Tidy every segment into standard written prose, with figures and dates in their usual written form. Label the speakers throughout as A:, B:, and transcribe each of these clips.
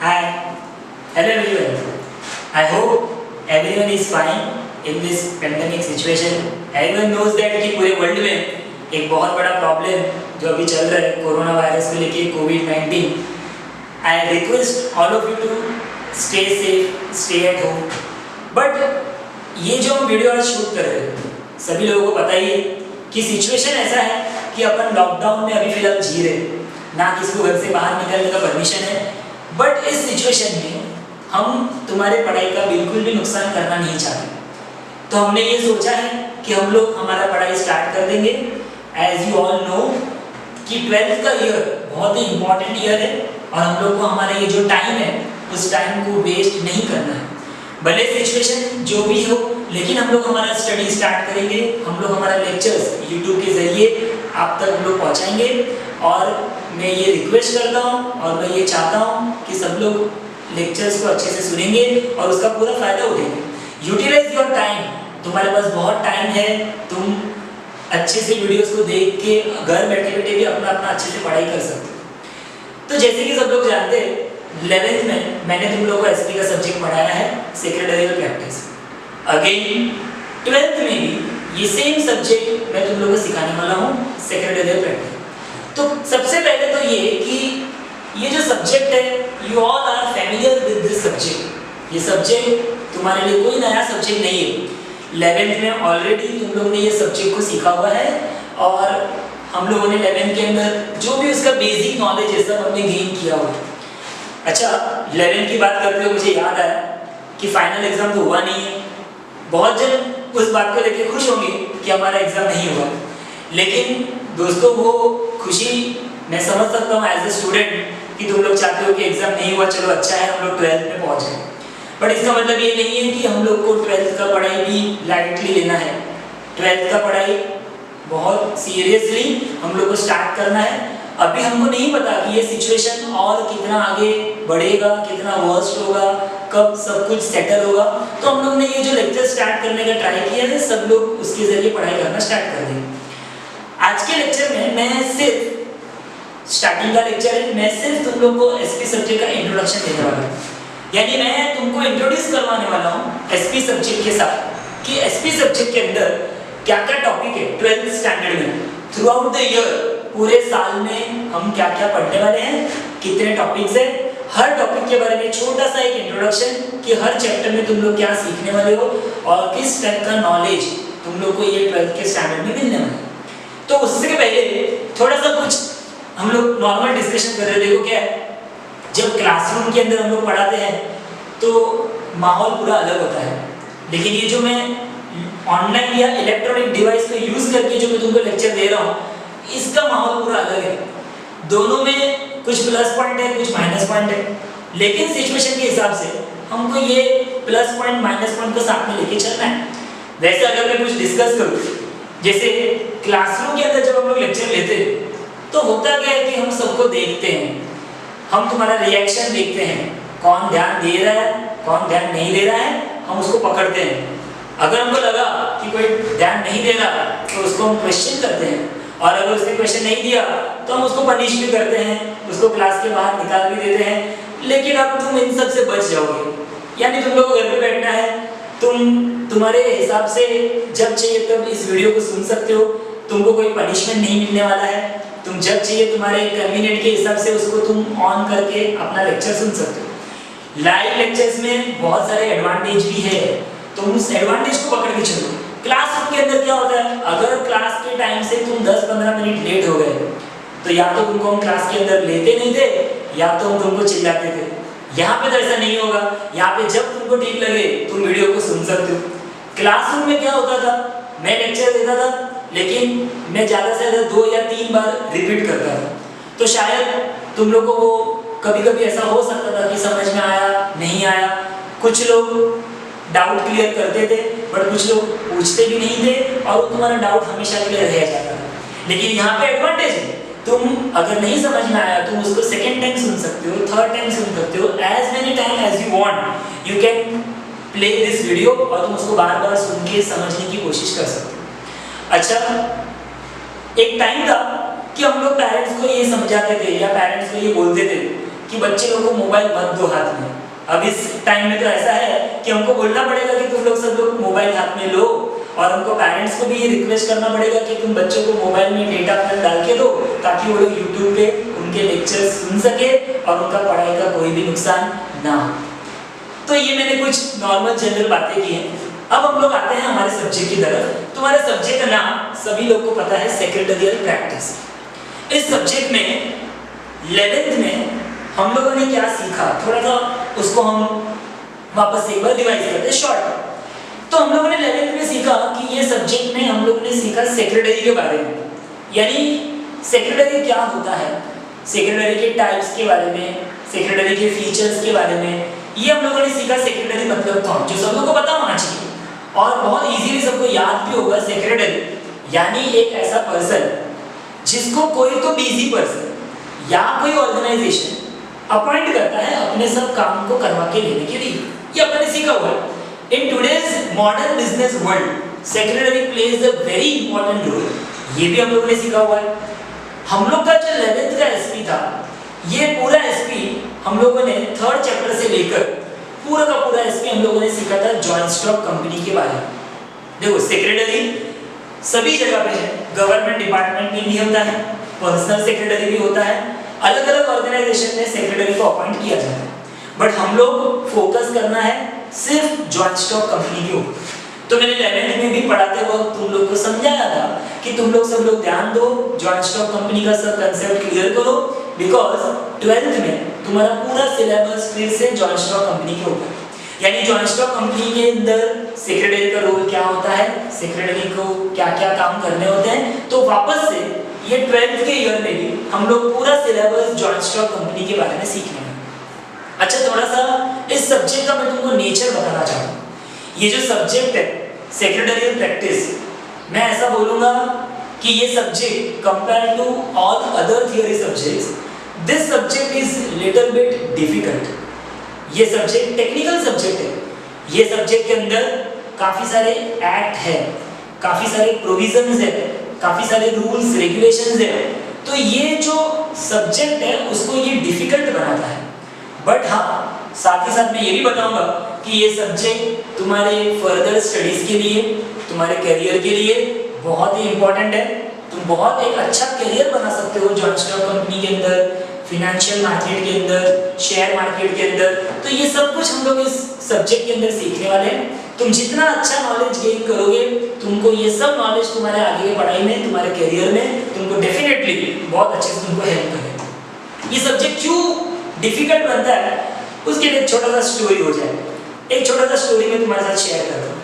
A: Hi, hello everyone. I hope everyone is fine in this pandemic situation. Everyone knows that कि पूरे world में एक बहुत बड़ा प्रॉब्लम जो अभी चल रहा है कोरोना वायरस को लेके कोविड-19. I request all of you to stay safe, stay at home. But ये जो हम वीडियो आज शूट कर रहे हैं सभी लोगों को पता ही है कि सिचुएशन ऐसा है कि अपन लॉकडाउन में अभी फिलहाल जी रहे, ना किसी को घर से बाहर निकलने का परमिशन है. बट इस सिचुएशन में हम तुम्हारे पढ़ाई का बिल्कुल भी नुकसान करना नहीं चाहते, तो हमने ये सोचा है कि हम लोग हमारा पढ़ाई स्टार्ट कर देंगे. एज यू ऑल नो कि 12th का ईयर बहुत ही इम्पोर्टेंट ईयर है और हम लोग को हमारा ये जो टाइम है उस टाइम को वेस्ट नहीं करना है. भले सिचुएशन जो भी हो, लेकिन हम लोग हमारा स्टडी स्टार्ट करेंगे. हम लोग हमारा लेक्चर्स यूट्यूब के जरिए आप तक हम लोग पहुँचाएंगे. और मैं ये रिक्वेस्ट करता हूँ और मैं ये चाहता हूँ कि सब लोग लेक्चर्स को अच्छे से सुनेंगे और उसका पूरा फ़ायदा उठेंगे. Utilise your time. तुम्हारे पास बहुत टाइम है, तुम अच्छे से वीडियोस को देख के घर बैठे बैठे भी अपना अच्छे से पढ़ाई कर सकते हो. तो जैसे कि सब लोग जानते हैं 11th में मैंने तुम लोगों को एसपी का सब्जेक्ट पढ़ाया है, सेक्रेटरियल प्रैक्टिस. अगेन 12th में भी ये सेम सब्जेक्ट मैं तुम लोगों को सिखाने वाला हूँ, सेक्रेटरियल प्रैक्टिस. तो सबसे पहले तो ये कि ये जो सब्जेक्ट है you all are familiar with this subject. ये सब्जेक्ट तुम्हारे लिए कोई नया सब्जेक्ट नहीं है. 11th में ऑलरेडी तुम लोगों ने ये सब्जेक्ट को सीखा हुआ है और हम लोगों ने 11th के अंदर जो भी उसका बेसिक नॉलेज है सब हमने गेन किया हुआ. अच्छा, 11th की बात करते हुए मुझे याद आया कि फाइनल एग्जाम तो हुआ नहीं है. बहुत जन उस बात को लेकर खुश होंगे कि हमारा एग्जाम नहीं हुआ, लेकिन दोस्तों वो खुशी मैं समझ सकता हूँ एज ए स्टूडेंट कि तुम लोग चाहते हो कि एग्जाम नहीं हुआ, चलो अच्छा है हम लोग 12th में पहुँच गए. बट इसका मतलब ये नहीं है कि हम लोग को 12th का पढ़ाई भी लाइटली लेना है. 12th का पढ़ाई बहुत सीरियसली हम लोग को स्टार्ट करना है. अभी हमको नहीं पता कि ये सिचुएशन और कितना आगे बढ़ेगा, कितना वर्स्ट होगा, कब सब कुछ सेटल होगा. तो हम लोग ने ये जो लेक्चर स्टार्ट करने का ट्राई किया है, सब लोग उसके जरिए पढ़ाई करना स्टार्ट कर देंगे. आज के लेक्चर में मैं सिर्फ स्टार्टिंग का लेक्चर है, मैं सिर्फ तुम लोग को एसपी सब्जेक्ट का इंट्रोडक्शन देने वाला हूँ. यानी मैं तुमको इंट्रोड्यूस करवाने वाला हूँ एसपी सब्जेक्ट के साथ कि एसपी सब्जेक्ट के अंदर क्या क्या टॉपिक है 12th स्टैंडर्ड में. थ्रू आउट द ईयर, पूरे साल में हम क्या क्या पढ़ने वाले हैं, कितने टॉपिक्स हैं, हर टॉपिक के बारे में छोटा सा एक इंट्रोडक्शन कि हर चैप्टर में तुम लोग क्या सीखने वाले हो और किस टाइप का नॉलेज तुम लोग को ये 12th के स्टैंडर्ड में मिलने वाला है. तो उससे पहले थोड़ा सा कुछ हम लोग नॉर्मल डिस्कशन कर रहे थे. देखो क्या है, जब क्लासरूम के अंदर हम लोग पढ़ाते हैं तो माहौल पूरा अलग होता है, लेकिन ये जो मैं ऑनलाइन या इलेक्ट्रॉनिक डिवाइस को यूज करके जो मैं तुमको लेक्चर दे रहा हूँ, इसका माहौल पूरा अलग है. दोनों में कुछ प्लस पॉइंट है, कुछ माइनस पॉइंट है, लेकिन सिचुएशन के हिसाब से हमको ये प्लस पॉइंट माइनस पॉइंट को साथ में लेके चलना है. वैसे अगर मैं कुछ डिस्कस करूँ, जैसे क्लासरूम के अंदर जब हम लोग लेक्चर लेते हैं तो होता क्या है कि हम सबको देखते हैं, हम तुम्हारा रिएक्शन देखते हैं, कौन ध्यान दे रहा है कौन ध्यान नहीं दे रहा है, हम उसको पकड़ते हैं. अगर हमको लगा कि कोई ध्यान नहीं दे रहा तो उसको हम क्वेश्चन करते हैं, और अगर उसने क्वेश्चन नहीं दिया तो हम उसको पनिश भी करते हैं, उसको क्लास के बाहर निकाल भी देते हैं. लेकिन अब तुम इन सब से बच जाओगे. यानी तुम लोग को घर पे बैठना है, तुम्हारे हिसाब से जब चाहिए तब इस वीडियो को सुन सकते हो. तुमको कोई पनिशमेंट नहीं मिलने वाला है. तुम जब चाहिए तुम्हारे कन्वीनियंट के हिसाब से उसको तुम ऑन करके अपना लेक्चर सुन सकते हो. लाइव लेक्चर्स में बहुत सारे एडवांटेज भी है, तुम उस एडवांटेज को पकड़ के चलो. क्लासरूम के अंदर क्या होता है, अगर क्लास के टाइम से तुम 10-15 मिनट लेट हो गए तो या तो तुमको हम क्लास के अंदर लेते नहीं थे या तो हम तुमको चिल्लाते थे. यहाँ पे तो ऐसा नहीं होगा. यहाँ पे जब तुमको ठीक लगे तुम वीडियो को सुन सकते हो. क्लासरूम में क्या होता था, मैं लेक्चर देता था लेकिन मैं ज़्यादा से ज़्यादा 2 या 3 बार रिपीट करता था. तो शायद तुम लोग को वो कभी कभी ऐसा हो सकता था कि समझ में आया नहीं आया. कुछ लोग डाउट क्लियर करते थे बट कुछ लोग पूछते भी नहीं थे और तुम्हारा डाउट हमेशा क्लियर रह जाता था. लेकिन यहाँ पे एडवांटेज है, तुम अगर नहीं समझ में आया तुम उसको सेकेंड टाइम सुन सकते हो, थर्ड टाइम सुन सकते हो, as many time as you want. You can play this video और तुम उसको बार बार सुन के समझने की कोशिश कर सकते हो. अच्छा, एक टाइम था कि हम लोग पेरेंट्स को ये समझाते थे या पेरेंट्स को ये बोलते थे कि बच्चे लोगों को मोबाइल मत दो हाथ में। अब इस टाइम में तो ऐसा है कि हमको बोलना पड़ेगा कि तुम लोग सब लोग मोबाइल हाथ में लो, और हमको पेरेंट्स को भी ये रिक्वेस्ट करना पड़ेगा कि तुम बच्चों को मोबाइल में डेटा प्लान डाल के दो, ताकि वो लोग यूट्यूब पे उनके लेक्चर्स सुन सके और उनका पढ़ाई का कोई भी नुकसान ना हो। तो ये मैंने कुछ नॉर्मल जनरल बातें की हैं। अब हम लोग आते हैं हमारे सब्जेक्ट की तरफ। तुम्हारे सब्जेक्ट का नाम सभी लोग को पता है, सेक्रेटरियल प्रैक्टिस। इस सब्जेक्ट में 11th में हम लोगों ने क्या सीखा, थोड़ा सा उसको हम वापस एक बार रिवाइज करते हैं शॉर्ट। तो हम लोगों ने 11th में सीखा कि ये सब्जेक्ट में हम लोगों ने सीखा सेक्रेटरी के बारे में, यानी सेक्रेटरी क्या होता है, सेक्रेटरी के टाइप्स के बारे में, सेक्रेटरी के फीचर्स के बारे में, ये हम लोगों ने सीखा। सेक्रेटरी मतलब कौन, जो सब लोगों को पता होना चाहिए और बहुत इजीली सबको याद भी होगा। सेक्रेटरी यानी एक ऐसा पर्सन जिसको कोई तो बिजी पर्सन या कोई ऑर्गेनाइजेशन अपॉइंट करता है अपने सब काम को करवा के लेने के लिए। ये अपने सीखा हुआ है। In today's modern business world, secretary plays a very important role. ये भी हम लोगों ने सीखा हुआ है। हम लोग का जो 11th का एसपी था, ये पूरा एसपी हम लोगों ने 3rd चैप्टर से लेकर पूरा का पूरा एसपी हम लोगों ने सीखा था जॉइंट स्टॉक कंपनी के बारे में। देखो सेक्रेटरी सभी जगह पे है, गवर्नमेंट डिपार्टमेंट में भी होता है, पर्सनल सेक्रेटरी भी होता है, अलग अलग ऑर्गेनाइजेशन में सेक्रेटरी को अपॉइंट किया जाता है। बट हम लोग फोकस करना है सिर्फ जॉइंट स्टॉक कंपनी के ऊपर। तो मैंने 11th में भी पढ़ाते वक्त तुम लोग को समझाया था कि तुम लोग सब लोग ध्यान दो, जॉइंट स्टॉक कंपनी का सब कंसेप्ट क्लियर करो, बिकॉज 12th में तुम्हारा पूरा सिलेबस फिर से जॉइंट स्टॉक कंपनी के ऊपर, यानी जॉइंट स्टॉक कंपनी के अंदर सेक्रेटरी का रोल क्या होता है, सेक्रेटरी को क्या क्या काम करने होते हैं। तो वापस से ये 12th के ईयर में भी हम लोग पूरा सिलेबस जॉइंट स्टॉक कंपनी के बारे में सीखने हैं। अच्छा, थोड़ा सा इस सब्जेक्ट का मैं तुमको नेचर बताना चाहता हूँ। ये जो सब्जेक्ट है सेक्रेटरियल प्रैक्टिस, मैं ऐसा बोलूँगा कि ये subject compare to all other theory subjects, this subject is little bit difficult. ये सब्जेक्ट टेक्निकल सब्जेक्ट है। ये सब्जेक्ट के अंदर काफ़ी सारे एक्ट है, काफ़ी सारे प्रोविजंस है, काफ़ी सारे रूल्स रेगुलेशंस है। तो ये जो सब्जेक्ट है उसको ये डिफिकल्ट बनाता है। बट हाँ, साथ ही साथ मैं ये भी बताऊंगा कि ये सब्जेक्ट तुम्हारे फर्दर स्टडीज के लिए, तुम्हारे करियर के लिए बहुत ही इंपॉर्टेंट है। तुम बहुत एक अच्छा करियर बना सकते हो जॉइंट स्टॉक कंपनी के अंदर, फिनेंशियल मार्केट के अंदर, शेयर मार्केट के अंदर। तो ये सब कुछ हम लोग इस सब्जेक्ट के अंदर सीखने वाले हैं। तुम जितना अच्छा नॉलेज गेन करोगे, तुमको ये सब नॉलेज तुम्हारे आगे की पढ़ाई में, तुम्हारे करियर में तुमको डेफिनेटली बहुत अच्छे से तुमको हेल्प करेगा। ये सब्जेक्ट क्यों डिफिकल्ट बनता है उसके लिए एक छोटा सा स्टोरी हो जाए। एक छोटा सा स्टोरी में तुम्हारे साथ शेयर करता हूँ।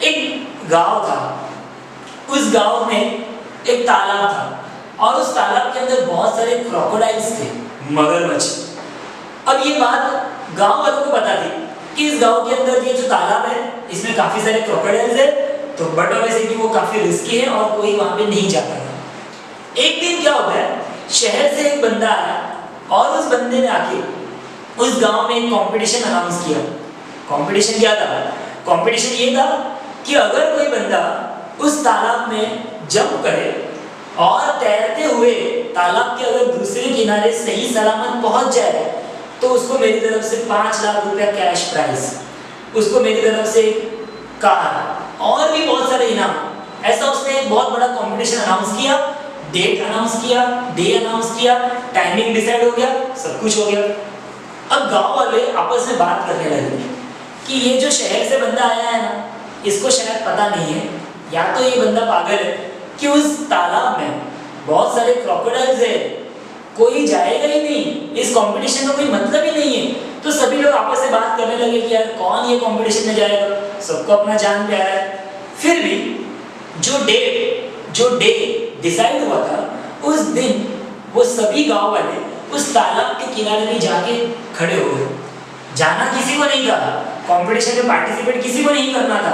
A: एक गांव था, उस गांव में एक तालाब था और उस तालाब के अंदर बहुत सारे क्रोकोडाइल्स थे, मगरमच्छ। अब ये बात गांव वालों को पता थी कि इस गांव के अंदर ये जो तालाब है इसमें काफी सारे क्रोकोडाइल्स है, तो बट ऑब्वियसली कि वो काफी रिस्की है और कोई वहां पे नहीं जाता था। एक दिन क्या होता है, शहर से एक बंदा आया और उस बंदे ने आके उस गांव में एक कंपटीशन अनाउंस किया। कंपटीशन क्या था? कंपटीशन ये था कि अगर कोई बंदा उस तालाब में जंप करे और तैरते हुए तालाब के अगर दूसरे किनारे सही सलामत पहुंच जाए तो उसको मेरी तरफ से 5 लाख रुपया कैश प्राइज, उसको मेरी तरफ से कार और भी बहुत सारे इनाम। ऐसा उसने एक बहुत बड़ा कंपटीशन अनाउंस किया, डेट अनाउंस किया, डे अनाउंस किया, टाइमिंग डिसाइड हो गया, सब कुछ हो गया। अब गांव वाले आपस में बात करने लगे कि ये जो शहर से बंदा आया है ना, इसको शायद पता नहीं है, या तो ये बंदा पागल है कि उस तालाब में बहुत सारे क्रोकोडाइल्स है, कोई जाएगा ही नहीं, इस कंपटीशन का कोई मतलब ही नहीं है। तो सभी लोग आपस में बात करने लगे कि यार कौन ये कंपटीशन में जाएगा, सबको अपना जान प्यारा है। फिर भी जो डे डिसाइड हुआ था, उस दिन वो सभी गांव वाले उस तालाब के किनारे में जाके खड़े हो गए। जाना किसी को नहीं था, कंपटीशन में पार्टिसिपेट किसी को नहीं करना था,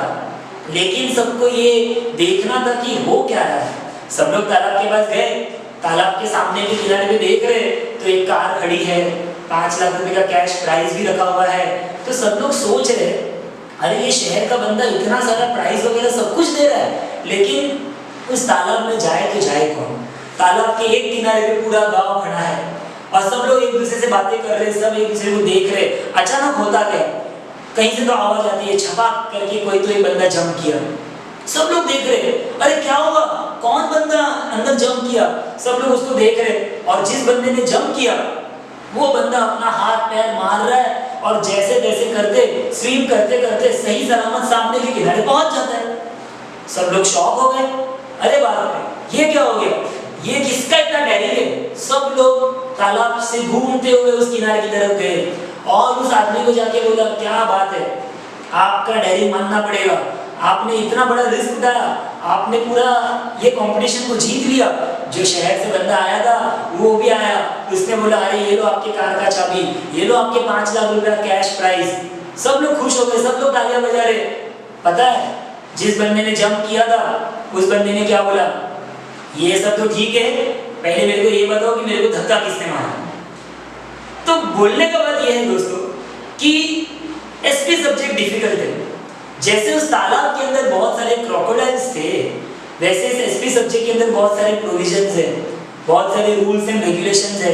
A: लेकिन सबको ये देखना था कि हो क्या रहा है। सब लोग तालाब के पास गए, तालाब के सामने के किनारे पे देख रहे तो एक कार खड़ी है, 5 लाख रुपए का कैश प्राइज भी रखा हुआ है। तो सब लोग सोच रहे अरे ये शहर का बंदा इतना सारा प्राइज वगैरह सब कुछ दे रहा है, लेकिन उस तालाब में जाए तो जाए कौन? तालाब के एक किनारे पे पूरा गांव खड़ा है और सब लोग एक दूसरे से बातें कर रहे, सब एक दूसरे को देख रहे। अचानक होता क्या, कहीं से तो आवाज आती है, छपाक करके कोई तो एक बंदा जंप किया। सब लोग देख रहे, अरे क्या हुआ, कौन बंदा अंदर जंप किया। सब लोग उसको देख रहे, और जिस बंदे ने जंप किया वो बंदा अपना हाथ पैर मार रहा है, और जैसे तैसे करते स्विम करते करते सही सलामत सामने के किनारे पहुंच जाता है। सब लोग शॉक हो गए, अरे बाप रे ये क्या हो गया, ये किसका इतना डेयरिंग है। सब लोग तालाब से घूमते हुए उस किनारे की तरफ गए और उस आदमी को जाके बोला, क्या बात है, आपका डेयरिंग मानना पड़ेगा, आपने इतना बड़ा रिस्क उठाया, आपने पूरा ये कंपटीशन को जीत लिया। जो शहर से बंदा आया था वो भी आया, उसने बोला अरे ये लो आपके कार का चाबी, ये लो आपके 5 लाख रुपया कैश प्राइज। सब लोग खुश हो गए, सब लोग तालियां बजा रहे। पता है जिस बंदे ने जंप किया था उस बंदे ने क्या बोला, ये सब तो ठीक है, पहले मेरे को ये बताओ कि मेरे को धक्का किसने मारा। तो बोलने का बात यह है दोस्तों कि एसपी सब्जेक्ट डिफिकल्ट है। जैसे उस तालाब के अंदर बहुत सारे क्रोकोडाइल्स थे, वैसे इस एसपी सब्जेक्ट के अंदर बहुत सारे प्रोविजंस है, बहुत सारे रूल्स एंड रेगुलेशंस है,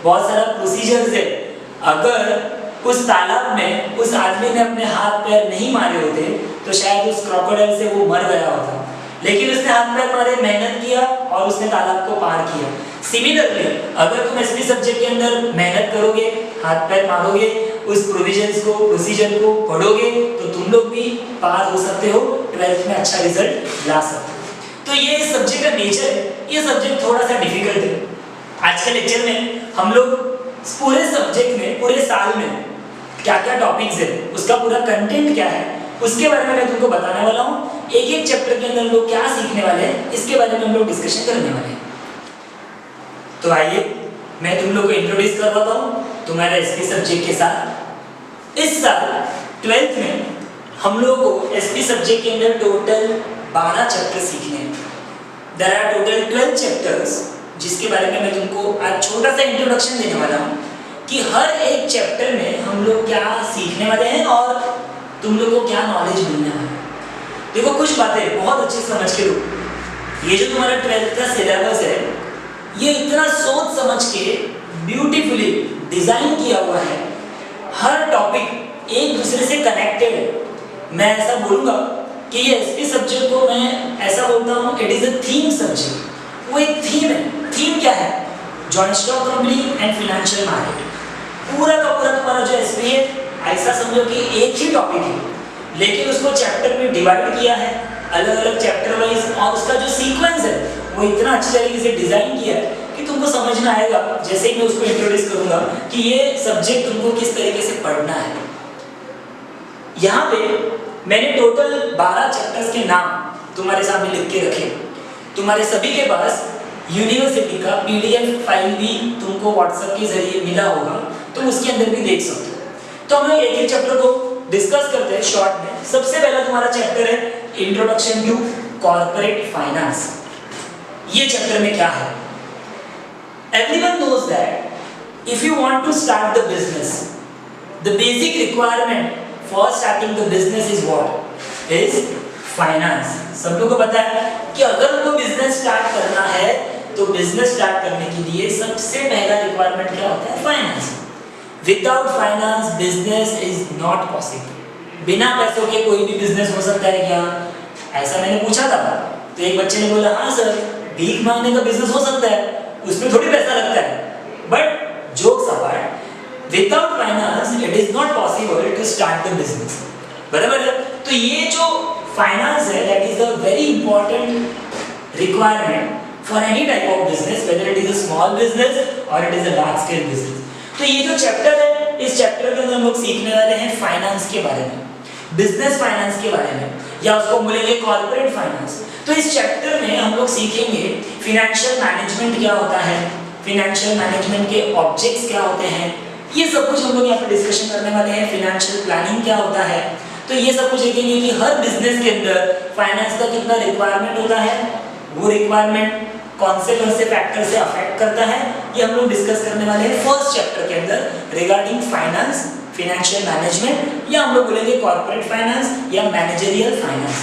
A: बहुत सारा प्रोसीजर्स है। अगर उस तालाब में उस आदमी ने अपने हाथ पैर नहीं मारे होते तो शायद उस क्रोकोडाइल से वो मर गया होता, लेकिन उसने हाथ पैर मारे, मेहनत किया और उसने तालाब को पार किया। सिमिलरली अगर तुम एसपी सब्जेक्ट के अंदर मेहनत करोगे, हाथ पैर मारोगे, उस प्रोविजंस को प्रोसीजर को पढ़ोगे तो तुम लोग भी पार हो सकते हो, 12th में अच्छा रिजल्ट ला सकते हो। तो ये इस सब्जेक्ट का नेचर है, ये सब्जेक्ट थोड़ा सा डिफिकल्ट है। आज के लेक्चर में हम लोग पूरे सब्जेक्ट में, पूरे साल में क्या क्या टॉपिक्स है, उसका पूरा कंटेंट क्या है, उसके बारे में मैं तुमको बताने वाला हूँ। एक एक चैप्टर के अंदर हम लोग क्या सीखने वाले हैं, इसके बारे में हम लोग डिस्कशन करने वाले हैं। तो आइए मैं तुम लोग को इंट्रोड्यूस करवाता हूँ तुम्हारे एसपी सब्जेक्ट के साथ। इस साल 12th में हम लोग को एसपी सब्जेक्ट के अंदर टोटल 12 चैप्टर सीखने हैं। देयर आर टोटल 12 चैप्टर्स, जिसके बारे में मैं तुमको आज छोटा सा इंट्रोडक्शन देने वाला हूँ कि हर एक चैप्टर में हम लोग क्या सीखने वाले हैं और तुम लोग को क्या नॉलेज मिलने वाला है। देखो कुछ बातें बहुत अच्छे से समझ के लो, ये जो तुम्हारा 12th का सिलेबस है ये इतना सोच समझ के ब्यूटीफुली डिजाइन किया हुआ है, हर टॉपिक एक दूसरे से कनेक्टेड है। मैं ऐसा बोलूँगा कि ये एसपी सब्जेक्ट को मैं ऐसा बोलता हूँ, it is a theme subject. वो एक थीम है। थीम क्या है? Joint stock company and financial market. पूरा का पूरा तुम्हारा जो एसपी है ऐसा समझो कि एक ही टॉपिक है, लेकिन उसको चैप्टर में डिवाइड किया है अलग अलग चैप्टर वाइज, और उसका जो सीक्वेंस है वो इतना अच्छी तरीके से डिजाइन किया है कि तुमको समझ में आएगा जैसे ही मैं उसको इंट्रोड्यूस करूंगा कि ये सब्जेक्ट तुमको किस तरीके से पढ़ना है। यहाँ पे मैंने टोटल 12 चैप्टर्स के नाम तुम्हारे सामने लिख के रखे। तुम्हारे सभी के पास यूनिवर्सिटी का पीडीएफ फाइल भी तुमको व्हाट्सएप के जरिए मिला होगा, तो उसके अंदर भी देख सकते हो। तो हम लोग एक एक चैप्टर को डिस्कस करते हैं शॉर्ट में। सबसे पहला तुम्हारा चैप्टर है इंट्रोडक्शन टू कॉर्पोरेट फाइनेंस। ये चैप्टर में क्या है? Everyone knows that if you want to start the business, the basic requirement for starting the business is what? Is finance. सब लोगों को पता है कि अगर हमको बिजनेस स्टार्ट करना है तो बिजनेस स्टार्ट करने के लिए सबसे पहला रिक्वायरमेंट क्या होता है? Finance. Without finance business is not possible. बिना पैसों के कोई भी बिजनेस हो सकता है क्या? ऐसा मैंने पूछा था, तो एक बच्चे ने बोला हाँ सर, भीख मांगने का बिजनेस हो सकता है, उसमें थोड़ी पैसा लगता है। But jokes apart, without finance it is not possible to start the business. बराबर है? तो ये जो फाइनेंस है that is a very important requirement for any type of business, whether it is a small business और it is a large scale business. तो ये जो चैप्टर है, इस चैप्टर के अंदर हम लोग सीखने वाले हैं फाइनेंस के बारे में, बिजनेस फाइनेंस के बारे में, या उसको बोलेंगे कॉर्पोरेट फाइनेंस। तो इस चैप्टर में हम लोग सीखेंगे फाइनेंशियल मैनेजमेंट क्या होता है, फाइनेंशियल मैनेजमेंट के ऑब्जेक्ट्स क्या होते हैं, ये सब कुछ हम लोग यहाँ पे डिस्कशन करने वाले हैं। फाइनेंशियल प्लानिंग क्या होता है, तो ये सब कुछ देखेंगे कि हर बिजनेस के अंदर फाइनेंस का कितना रिक्वायरमेंट होता है, वो रिक्वायरमेंट कौन से फैक्टर से अफेक्ट करता है, ये हम लोग डिस्कस करने वाले हैं फर्स्ट चैप्टर के अंदर रिगार्डिंग फाइनेंस, फाइनेंशियल मैनेजमेंट, या हम लोग बोलेंगे कॉर्पोरेट फाइनेंस या मैनेजरियल फाइनेंस।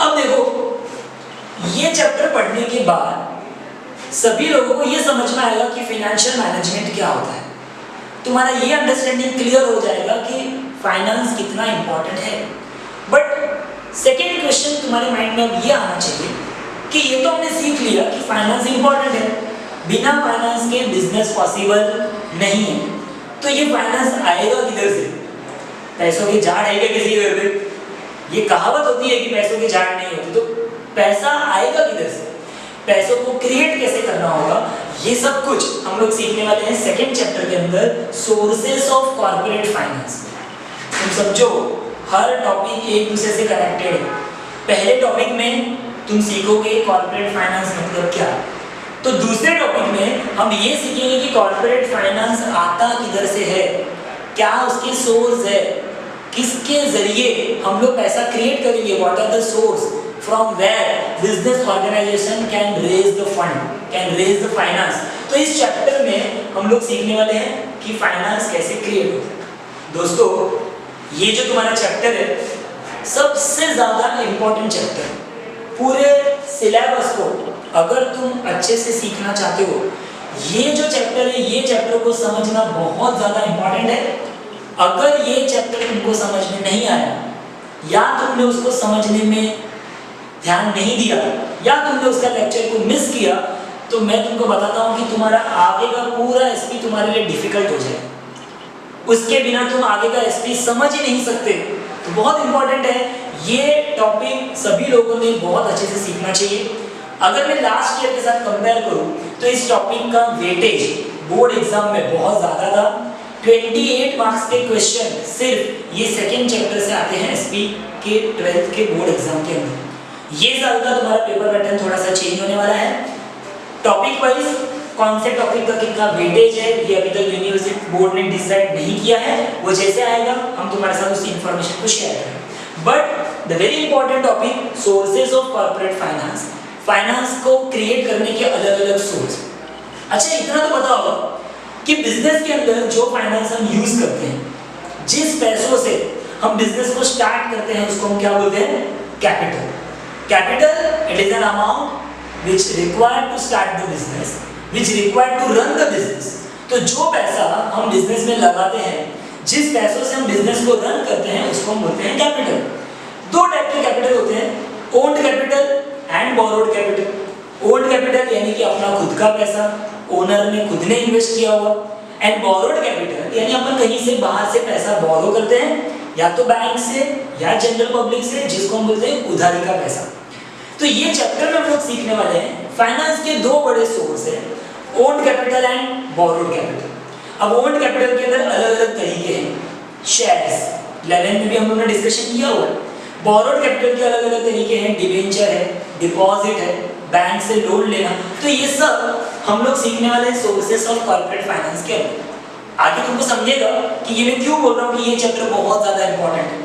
A: अब देखो, ये चैप्टर पढ़ने के बाद सभी लोगों को ये समझ में आएगा कि फाइनेंशियल मैनेजमेंट क्या होता है। तुम्हारा ये अंडरस्टैंडिंग क्लियर हो जाएगा कि फाइनेंस कितना इंपॉर्टेंट है। बट सेकेंड क्वेश्चन तुम्हारे माइंड में अब ये आना चाहिए कि ये तो हमने सीख लिया कि फाइनेंस इंपॉर्टेंट है, बिना फाइनेंस के बिजनेस पॉसिबल नहीं है, तो ये फाइनेंस आएगा किधर से? पैसों की झाड़ है क्या किसी घर पे? ये कहावत होती है कि पैसों की झाड़ नहीं होती, तो पैसा आएगा किधर से? पैसों को क्रिएट कैसे करना होगा, ये सब कुछ हम लोग सीखने वाले हैं सेकंड चैप्टर के अंदर, सोर्सेस ऑफ कॉर्पोरेट फाइनेंस। तुम समझो हर टॉपिक एक दूसरे से कनेक्टेड है। पहले टॉपिक में तुम सीखोगे कॉर्पोरेट फाइनेंस मतलब क्या, तो दूसरे टॉपिक में हम ये सीखेंगे कि कॉर्पोरेट फाइनेंस आता किधर से है, क्या उसके सोर्स है, किसके जरिए हम लोग पैसा क्रिएट करेंगे, what are the source from where business organisation can raise the fund, can raise the finance. तो इस चैप्टर में हम लोग सीखने वाले हैं कि फाइनेंस कैसे क्रिएट होता है। दोस्तों ये जो तुम्हारा चैप्टर है सबसे ज्यादा इंपॉर्टेंट चैप्टर, पूरे सिलेबस को अगर तुम अच्छे से सीखना चाहते हो, ये जो चैप्टर है ये चैप्टर को समझना बहुत ज्यादा इंपॉर्टेंट है। अगर ये चैप्टर तुमको समझ में नहीं आया, या तुमने उसको समझने में ध्यान नहीं दिया, या तुमने उसका लेक्चर को मिस किया, तो मैं तुमको बताता हूँ कि तुम्हारा आगे का पूरा एसपी तुम्हारे लिए डिफिकल्ट हो जाए। उसके बिना तुम आगे का एसपी समझ ही नहीं सकते। तो बहुत इंपॉर्टेंट है ये टॉपिक, सभी लोगों ने बहुत अच्छे से सीखना चाहिए। अगर मैं लास्ट ईयर के साथ कंपेयर करूं तो इस टॉपिक का वेटेज बोर्ड एग्जाम में बहुत ज़्यादा था। 28 मार्क्स के क्वेश्चन सिर्फ ये सेकेंड चैप्टर से आते हैं एसपी के 12th के बोर्ड एग्जाम के अंदर। ये साल का तुम्हारा पेपर पैटर्न थोड़ा सा चेंज होने वाला है। टॉपिक वाइज कौन से टॉपिक का कितना वेटेज है ये अभी तक यूनिवर्सिटी बोर्ड ने डिसाइड नहीं किया है, वो जैसे आएगा हम तुम्हारे साथ उस इंफॉर्मेशन को शेयर करेंगे। But the very important topic sources of corporate finance, finance को क्रिएट करने के अलग अलग सोर्स। अच्छा इतना तो पता होगा कि बिजनेस के अंदर जो फाइनेंस हम यूज करते हैं, जिस पैसों से हम बिजनेस को स्टार्ट करते हैं उसको हम क्या बोलते हैं? Capital. Capital it is an amount which required to start the business, which required to run the business. तो जो पैसा हम बिजनेस में लगाते हैं, जिस पैसों से हम बिजनेस को रन करते हैं उसको हम बोलते हैं कैपिटल। दो टाइप के कैपिटल होते हैं, owned capital and borrowed capital. Owned capital यानी कि अपना खुद का पैसा, ओनर ने खुद ने इन्वेस्ट किया हुआ, एंड बोरोड कैपिटल यानी अपन कहीं से बाहर से पैसा बोरो करते हैं, या तो बैंक से या जनरल पब्लिक से, जिसको हम बोलते हैं उधारी का पैसा। तो ये चैप्टर में हम लोग सीखने वाले हैं फाइनेंस के दो बड़े सोर्स हैं, owned capital and borrowed capital. अब ओन्ड कैपिटल के अंदर अलग अलग तरीके हैं, शेयर्स 11 में भी हम लोगों ने डिस्कशन किया हुआ है। बोरोड कैपिटल के अलग अलग तरीके हैं, डिबेंचर है, डिपॉजिट है, बैंक से लोन लेना। तो ये सब हम लोग सीखने वाले हैं सोर्सेस ऑफ कॉर्पोरेट फाइनेंस के अंदर। आगे तुमको समझेगा कि ये मैं क्यों बोल रहा हूँ कि ये चैप्टर बहुत ज्यादा इंपॉर्टेंट है।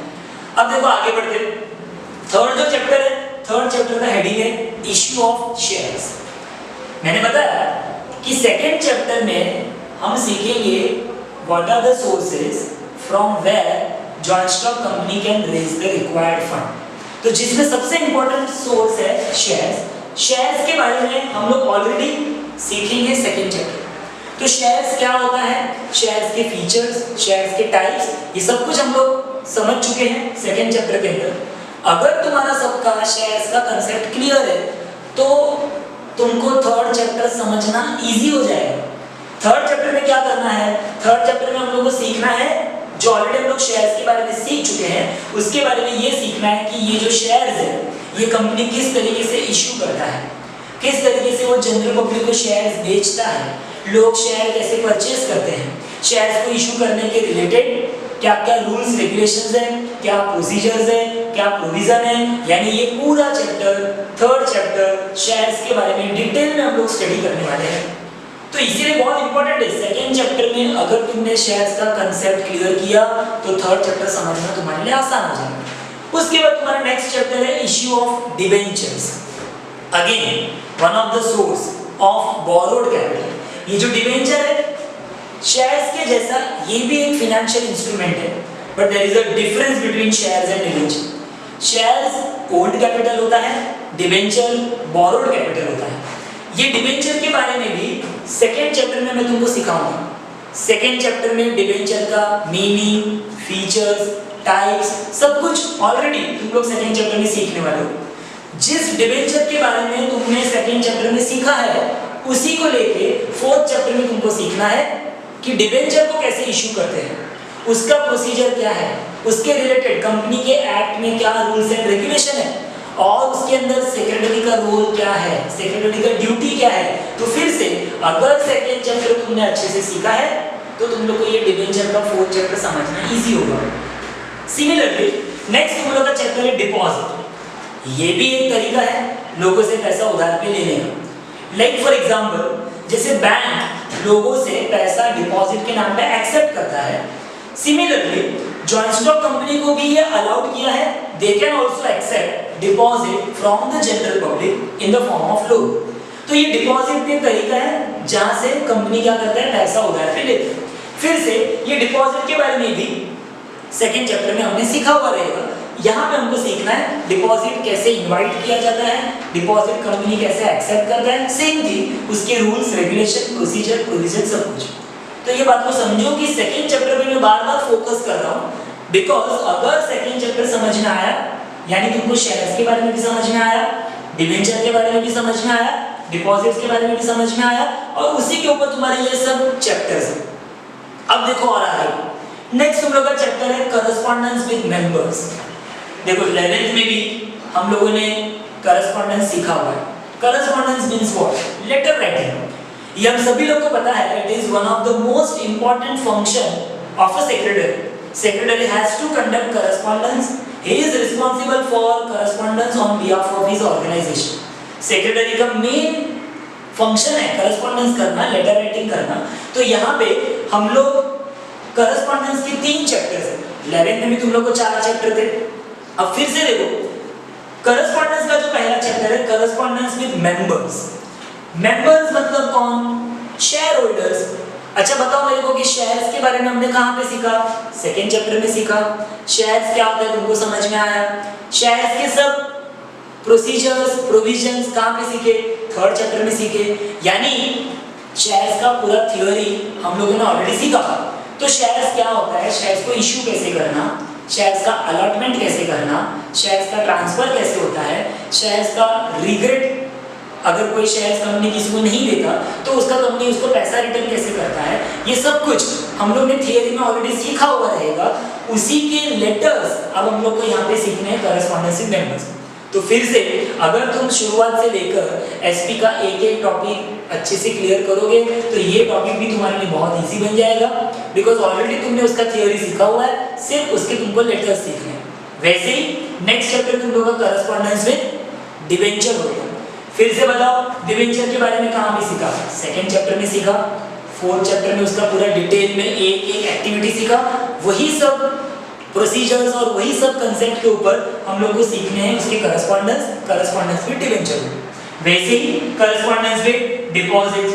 A: अब देखो आगे बढ़ते हैं। थर्ड जो चैप्टर है, थर्ड चैप्टर का हेडिंग है इश्यू ऑफ शेयर्स। मैंने बताया कि सेकेंड चैप्टर में हम सीखेंगे what are the sources from where joint stock company can raise the required fund. तो जिसमें सबसे इंपॉर्टेंट सोर्स है शेयर्स। शेयर्स के बारे में हम लोग ऑलरेडी सीखेंगे सेकेंड चैप्टर। तो शेयर्स क्या होता है, शेयर्स के फीचर्स, शेयर्स के टाइप्स, ये सब कुछ हम लोग समझ चुके हैं सेकेंड चैप्टर के अंदर। अगर तुम्हारा सबका शेयर्स का कंसेप्ट क्लियर है तो तुमको थर्ड चैप्टर समझना इजी हो जाएगा। थर्ड चैप्टर में क्या करना है, थर्ड चैप्टर में हम लोग को सीखना है, जो ऑलरेडी हम लोग शेयर्स के बारे में सीख चुके हैं उसके बारे में ये सीखना है कि ये जो शेयर्स है ये कंपनी किस तरीके से इश्यू करता है, किस तरीके से वो जनरल पब्लिक को शेयर्स बेचता है, लोग शेयर कैसे परचेज करते हैं, शेयर्स को इशू करने के रिलेटेड क्या क्या रूल्स रेगुलेशंस हैं, क्या प्रोसीजर्स हैं, क्या प्रोविजन है। यानी ये पूरा चैप्टर, थर्ड चैप्टर शेयर्स के बारे में डिटेल में हम लोग स्टडी करने वाले हैं। तो इसीलिए बहुत इंपॉर्टेंट है, सेकेंड चैप्टर में अगर तुमने शेयर्स का कंसेप्ट क्लियर किया तो थर्ड चैप्टर समझना तुम्हारे लिए आसान हो जाएगा। उसके बाद तुम्हारा नेक्स्ट चैप्टर है issue of debentures. Again one of the source of borrowed capital. ये जो डिबेंचर है शेयर्स के जैसा ये भी एक फाइनेंशियल इंस्ट्रूमेंट है, but there is a difference between shares and debenture. Shares owned capital होता है, डिबेंचर बोरोड कैपिटल होता है। ये डिबेंचर के बारे में भी सेकेंड चैप्टर में मैं तुमको सिखाऊंगा। सेकेंड चैप्टर में डिबेंचर का मीनिंग, फीचर्स, टाइप्स सब कुछ ऑलरेडी तुम लोग सेकेंड चैप्टर में सीखने वाले हो। जिस डिबेंचर के बारे में तुमने सेकेंड चैप्टर में सीखा है उसी को लेके फोर्थ चैप्टर में तुमको सीखना है कि डिबेंचर को कैसे इशू करते हैं, उसका प्रोसीजर क्या है, उसके रिलेटेड कंपनी के एक्ट में क्या रूल्स एंड रेगुलेशन है और उसके अंदर सेक्रेटरी का रोल क्या है, सेक्रेटरी का ड्यूटी क्या है। तो फिर से अगर सेकेंड चैप्टर तुमने अच्छे से सीखा है तो तुम लोग को ये डिबेंचर का फोर्थ चैप्टर समझना इजी होगा। सिमिलरली नेक्स्ट तुम लोग का चैप्टर है डिपॉजिट। ये भी एक तरीका है लोगों से पैसा उधार पे लेने का। लाइक फॉर एग्जांपल जैसे बैंक लोगों से पैसा डिपॉजिट के नाम पे एक्सेप्ट करता है, सिमिलरली जॉइंट स्टॉक कंपनी को भी ये अलाउड किया है, they can also accept deposit from the general public in the form of loan. तो ये डिपॉजिट भी एक तरीका है जहां से कंपनी क्या करता है, पैसा उधार पे लेते हैं। फिर से ये डिपॉजिट के बारे में भी सेकंड चैप्टर में हमने सीखा हुआ रहेगा। यहाँ पे हमको सीखना है डिपॉजिट कैसे इनवाइट किया जाता है, डिपॉजिट कंपनी कैसे एक्सेप्ट करता है, सेम थिंग उसके रूल्स, रेगुलेशन, प्रोसीजर, प्रोविजन सब कुछ। तो ये बात को समझो कि सेकंड चैप्टर पे मैं बार-बार फोकस कर रहा हूँ बिकॉज अगर सेकंड चैप्टर समझ में आया यानी तुमको शेयर्स के बारे में भी समझ में आया, डिबेंचर के बारे में भी समझ में आया, डिपॉजिट्स के बारे में भी समझ में आया और उसी के ऊपर तुम्हारे ये सब चैप्टर्स हैं। अब देखो और आगे नेक्स्ट तुम लोग का चैप्टर है करस्पॉन्डेंस विद मेंबर्स। देखो 11th में भी हम लोगों ने करस्पॉन्डेंस सीखा हुआ है। Correspondence means what? Letter writing. ये हम सभी लोग को पता है it is one of the most important function of a secretary. Secretary has to conduct correspondence. He is responsible for correspondence on behalf of his organization. Secretary का main function है correspondence करना, लेटर राइटिंग करना। तो यहाँ पे हम लोग correspondence के 3 चैप्टर्स हैं। 11th में भी तुम लोग को 4 चैप्टर थे। अब फिर से देखो correspondence का जो पहला चैप्टर है correspondence with members। members मतलब कौन? Share holders. अच्छा बताओ मेरे को कि शेयर्स के बारे में हमने कहाँ पे सीखा? सेकेंड चैप्टर में सीखा। शेयर्स क्या होता है तुमको समझ में आया। शेयर्स के सब प्रोसीजर्स, प्रोविजंस कहाँ पे सीखे? थर्ड चैप्टर में सीखे। यानी शेयर्स का पूरा थ्योरी हम लोगों ने ऑलरेडी सीखा। तो शेयर्स क्या होता है, शेयर्स को इश्यू कैसे करना, शेयर्स का अलॉटमेंट कैसे करना, शेयर्स का ट्रांसफर कैसे होता है, शेयर्स का रिग्रेट अगर कोई शेयर्स कंपनी किसी को नहीं देता तो उसका कंपनी उसको पैसा रिटर्न कैसे करता है, ये सब कुछ हम लोग ने थियरी में ऑलरेडी सीखा हुआ रहेगा। उसी के लेटर्स अब हम लोग को यहाँ पे सीखने हैं करस्पॉन्डेंस विद मेंबर्स। तो फिर से अगर तुम शुरुआत से लेकर एसपी का एक टॉपिक अच्छे से क्लियर करोगे तो ये टॉपिक भी तुम्हारे लिए बहुत ईजी बन जाएगा बिकॉज ऑलरेडी तुमने उसका थियरी सीखा हुआ है, सिर्फ उसके तुमको लेटर्स सीखने हैं। वैसे ही नेक्स्ट चैप्टर तुम लोग का करस्पॉन्डेंस विद डिबेंचर होगा। फिर से बताओ डिबेंचर के बारे में कहाँ पे सीखा? सेकेंड चैप्टर में सीखा। फोर्थ चैप्टर में उसका पूरा डिटेल में एक एक्टिविटी सीखा। वही सब प्रोसीजर्स और वही सब कंसेप्ट के ऊपर हम लोग को सीखने हैं उसके करस्पॉन्डेंस विद डिबेंचर। वैसे ही करस्पॉन्डेंस विद डिपॉजिट,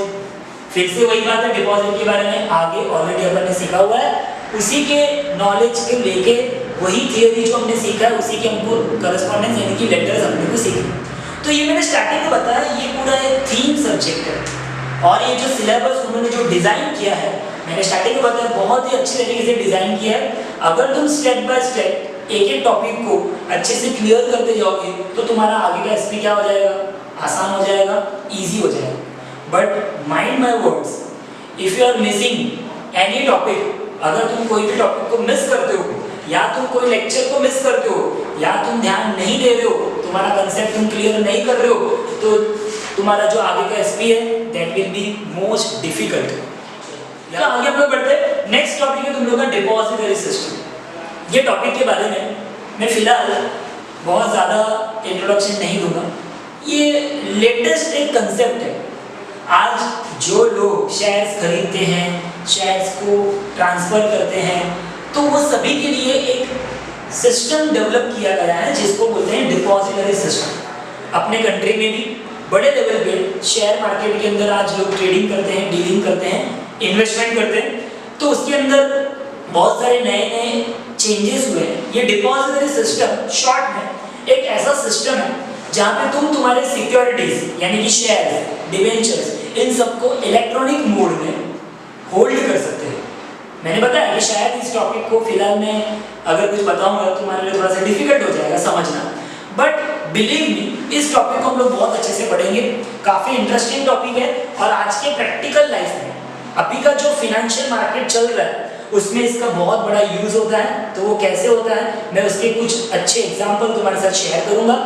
A: फिर से वही बात है, डिपॉजिट के बारे में आगे ऑलरेडी अपन ने सीखा हुआ है। उसी के नॉलेज के लेके वही थियरी जो हमने सीखा है उसी के हमको करस्पॉन्डेंस यानी कि लेटर्स हमने को सीखने। तो ये मैंने स्टार्टिंग में बताया ये पूरा एक थीम सब्जेक्ट है और ये जो सिलेबस उन्होंने जो डिजाइन किया है मैंने स्टार्टिंग में बताया बहुत ही अच्छी तरीके से डिजाइन किया है। अगर तुम स्टेप बाय स्टेप एक एक टॉपिक को अच्छे से क्लियर करते जाओगे तो तुम्हारा आगे का एसपी क्या हो जाएगा? आसान हो जाएगा, इजी हो जाएगा। But mind my words, if you are missing any topic, अगर तुम कोई भी टॉपिक को मिस करते हो या तुम कोई लेक्चर को मिस करते हो या तुम ध्यान नहीं दे रहे हो, तुम्हारा कंसेप्ट तुम क्लियर नहीं कर रहे हो तो तुम्हारा जो आगे का एसपी है that will be most difficult. तो आगे हम लोग बढ़ते हैं। नेक्स्ट टॉपिक है तुम लोग का डिपॉजिटरी सिस्टम। ये टॉपिक के बारे में मैं फिलहाल बहुत ज़्यादा इंट्रोडक्शन नहीं दूंगा। ये लेटेस्ट एक कंसेप्ट है। आज जो लोग शेयर्स खरीदते हैं, शेयर्स को ट्रांसफर करते हैं, तो वो सभी के लिए एक सिस्टम डेवलप किया गया है जिसको बोलते हैं डिपॉजिटरी सिस्टम। अपने कंट्री में भी बड़े लेवल पे शेयर मार्केट के अंदर आज लोग ट्रेडिंग करते हैं, डीलिंग करते हैं, इन्वेस्टमेंट करते हैं, तो उसके अंदर बहुत सारे नए नए चेंजेस हुए हैं। ये डिपॉजिटरी सिस्टम शॉर्ट में एक ऐसा सिस्टम है जहाँ पे तुम तुम्हारे सिक्योरिटीज यानी कि शेयर, डिवेंचर्स, इन सबको इलेक्ट्रॉनिक मोड में होल्ड कर सकते हो। मैंने बताया कि शायद इस टॉपिक को फिलहाल मैं अगर कुछ बताऊंगा तो तुम्हारे लिए थोड़ा सा डिफिकल्ट हो जाएगा समझना, बट बिलीव मी इस टॉपिक को हम लोग बहुत अच्छे से पढ़ेंगे। काफी इंटरेस्टिंग टॉपिक है और आज के प्रैक्टिकल लाइफ में अभी का जो फिनेंशियल मार्केट चल रहा है उसमें इसका बहुत बड़ा यूज होता है। तो वो कैसे होता है मैं उसके कुछ अच्छे एग्जाम्पल तुम्हारे साथ शेयर करूंगा।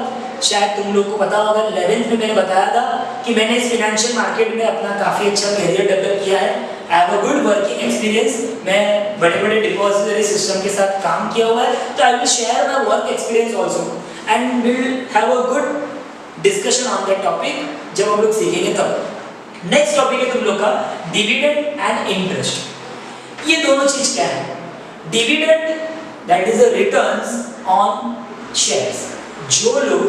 A: शायद तुम लोग को पता होगा 11th में मैंने बताया था कि मैंने इस फिनेंशियल मार्केट में अपना काफी अच्छा करियर डेवलप किया है। I have a good working experience, मैं बड़े बड़े डिपॉजिटरी सिस्टम के साथ काम किया हुआ है। तो I will share my work experience also and we will have a good discussion on that topic जब हम लोग सीखेंगे तब। नेक्स्ट टॉपिक है तुम लोग का डिविडेंड एंड इंटरेस्ट। ये दोनों चीज क्या है? Dividend that is a returns on shares. जो लोग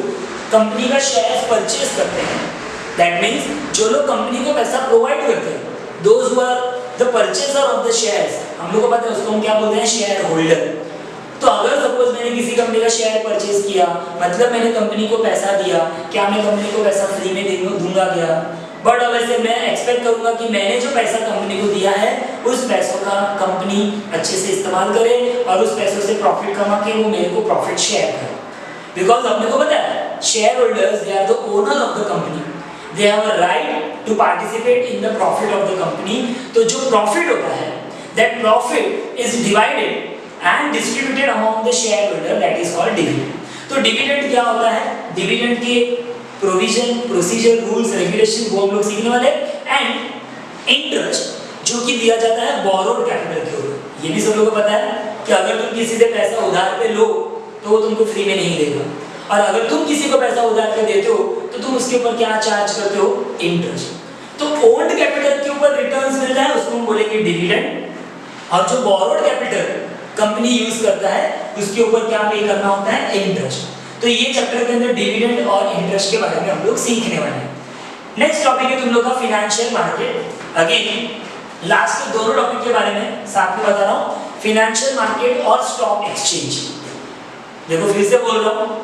A: कंपनी का शेयर्स परचेज करते हैं, दैट मींस जो लोग कंपनी को पैसा प्रोवाइड करते हैं, those who are the purchaser of the shares, हम लोग को पता है उसको हम क्या बोलते हैं, शेयर होल्डर। तो अगर सपोज मैंने किसी कंपनी का शेयर परचेज किया, मतलब मैंने कंपनी को पैसा दिया, क्या मैं कंपनी को पैसा फ्री में दूंगा क्या? बट अब ऐसे मैं एक्सपेक्ट करूंगा कि मैंने जो पैसा कंपनी को दिया है उस पैसों का कंपनी अच्छे से इस्तेमाल करे और उस पैसों से प्रॉफिट कमा के वो मेरे को प्रॉफिट शेयर करे। बिकॉज अपने को पता है shareholders they are the owner of the company, they have a right to participate in the profit of the company. तो जो प्रॉफिट होता है that profit is divided and distributed among the shareholder, that is called dividend. तो dividend क्या होता है? Dividend के provision, procedure, rules, regulation वो हम लोग सीखने वाले। एंड इंटरेस्ट जो कि दिया जाता है बोरोड कैपिटल के ऊपर। ये भी सब लोगों को पता है कि अगर तुम किसी से पैसा उधार पे लो तो वो तुमको फ्री में नहीं देगा, और अगर तुम किसी को पैसा उधार पे देते हो तो तुम उसके ऊपर क्या चार्ज करते हो? इंटरेस्ट। तो ओन्ड कैपिटल के ऊपर रिटर्न्स मिल रहा है उसको हम बोलेंगे डिविडेंड, और जो बोरोड कैपिटल कंपनी यूज करता है उसके ऊपर क्या पे करना होता है? इंटरेस्ट। तो ये चैप्टर के अंदर डिविडेंड और इंटरेस्ट के बारे में हम लोग सीखने वाले हैं। नेक्स्ट टॉपिक है तुम लोग का फिनेंशियल मार्केट। अगेन लास्ट दोनों टॉपिक के बारे में साथ में बता रहा हूँ, फिनेंशियल मार्केट और स्टॉक एक्सचेंज। देखो फिर से बोल रहा हूँ,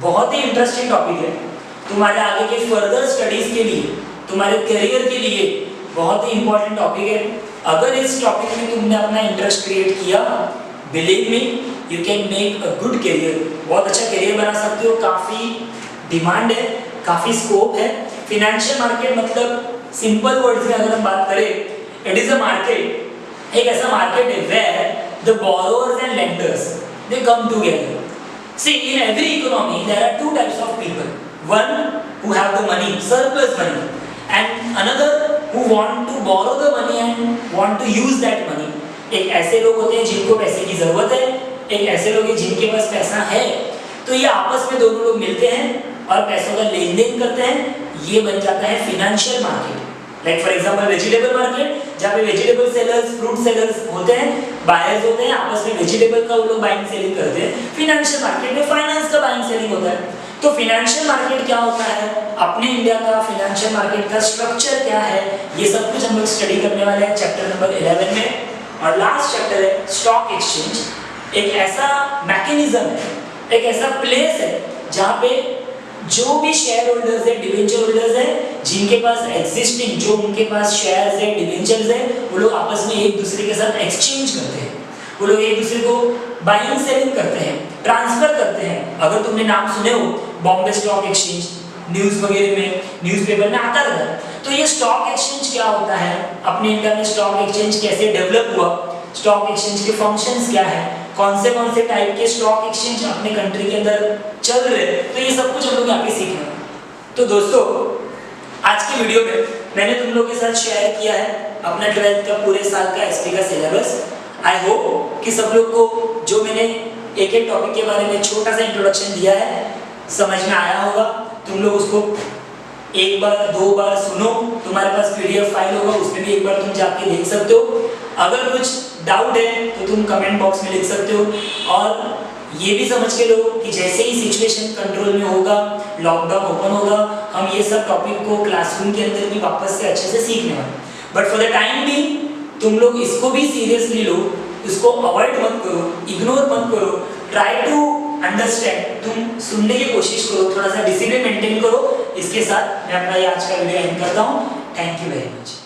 A: बहुत ही इंटरेस्टिंग टॉपिक है तुम्हारे आगे के फर्दर स्टडीज के लिए, तुम्हारे करियर के लिए बहुत ही इंपॉर्टेंट टॉपिक है। अगर इस टॉपिक में तुमने अपना इंटरेस्ट क्रिएट किया, believe me you can make a good career, बहुत अच्छा करियर बना सकते हो। काफी डिमांड है, काफी स्कोप है। फिनेंशियल मार्केट मतलब सिंपल वर्ड्स में अगर हम बात करें, इट इज अ मार्केट, एक ऐसा मार्केट है where the borrowers and lenders they come together. See, in every economy there are two types of people, one who have the money, surplus money, and another who want to borrow the money and want to use that money. एक ऐसे लोग होते हैं जिनको पैसे की जरूरत है, एक ऐसे लोग हैं जिनके पास पैसा है। तो ये आपस में दोनों लोग मिलते हैं और पैसों का लेन देन करते हैं, ये बन जाता है financial market. Like for example vegetable market, जहाँ पे वेजिटेबल सेलर्स, फ्रूट सेलर्स होते हैं, बायर्स होते हैं, आपस में वेजिटेबल का वो लोग बाइंग सेलिंग करते हैं। फिनेंशियल मार्केट में फाइनेंस का बाइंग सेलिंग होता है। तो फिनेंशियल मार्केट क्या होता है, अपने इंडिया का फिनेंशियल मार्केट का स्ट्रक्चर क्या है, ये सब कुछ हम लोग स्टडी करने वाले हैं चैप्टर नंबर 11 में। और लास्ट चैप्टर है स्टॉक एक्सचेंज। एक ऐसा मैकेनिज्म है, एक ऐसा प्लेस है जहाँ पे जो भी शेयर होल्डर्स है, डिवेंचर होल्डर्स है, जिनके पास एग्जिस्टिंग जो उनके पास शेयर्स है, डिवेंचर्स है, वो लोग आपस में एक दूसरे के साथ एक्सचेंज करते हैं। वो लोग एक दूसरे को बाइंग सेलिंग करते हैं, ट्रांसफर करते हैं। अगर तुमने नाम सुने हो बॉम्बे स्टॉक एक्सचेंज, न्यूज़ वगैरह में, न्यूज़पेपर में आता रहता है। तो ये स्टॉक एक्सचेंज क्या होता है, अपने इंडिया में स्टॉक एक्सचेंज कैसे डेवलप हुआ, स्टॉक एक्सचेंज के फंक्शंस क्या है, कौन से टाइप के स्टॉक एक्सचेंज अपने कंट्री के अंदर चल रहे, तो ये सब कुछ हम लोग यहाँ पे सीखना है। तो दोस्तों आज की वीडियो में मैंने तुम लोग के साथ शेयर किया है अपना 12th का पूरे साल का एसपी का सिलेबस। आई होप कि सब लोग को जो मैंने एक एक टॉपिक के बारे में छोटा सा इंट्रोडक्शन दिया है समझ में आया होगा। तुम लोग उसको एक बार दो बार सुनो, तुम्हारे पास पीडीएफ फाइल होगा, उसमें भी एक बार तुम जाके देख सकते हो। अगर कुछ डाउट है तो तुम कमेंट बॉक्स में लिख सकते हो। और ये भी समझ के लो कि जैसे ही सिचुएशन कंट्रोल में होगा, लॉकडाउन ओपन होगा, हम ये सब टॉपिक को क्लासरूम के अंदर भी वापस से अच्छे से सीखने वाले। बट फॉर द टाइम भी तुम लोग इसको भी सीरियसली लो, इसको अवॉइड मत करो, इग्नोर मत करो, ट्राई टू अंडरस्टैंड, तुम सुनने की कोशिश करो, थोड़ा सा डिसिप्लिन मेंटेन करो। इसके साथ मैं अपना ये आज का वीडियो एंड करता हूँ। Thank you very much.